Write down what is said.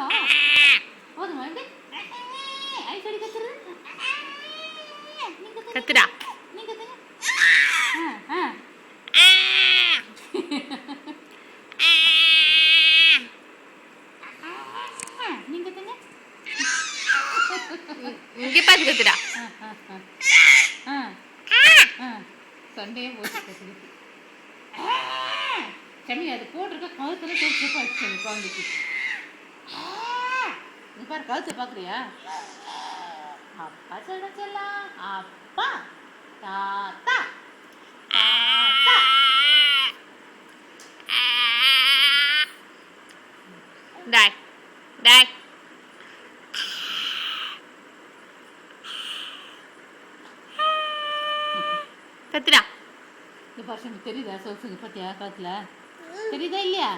சத்தம் போதுமா எப்படி ஐசடி கத்துறது கத்துடா நீங்க நீங்க இங்கே பார்த்து கத்துடா சண்டையே போச்சு கத்துது சமி அது போட்டிருக்க கழுத்துல சூப்பு வச்சு குழந்தைக்கு நீ பாரு கழுத்தை பார்க்குறியா அப்பா சொல்லலாம் அப்பா தாத்தா தாத்தா டாய் டாய் கத்துடா இந்த பர்சன் தெரியுதா சொல்லுங்க பார்த்தியா கழுத்துல தெரியுதா இல்லையா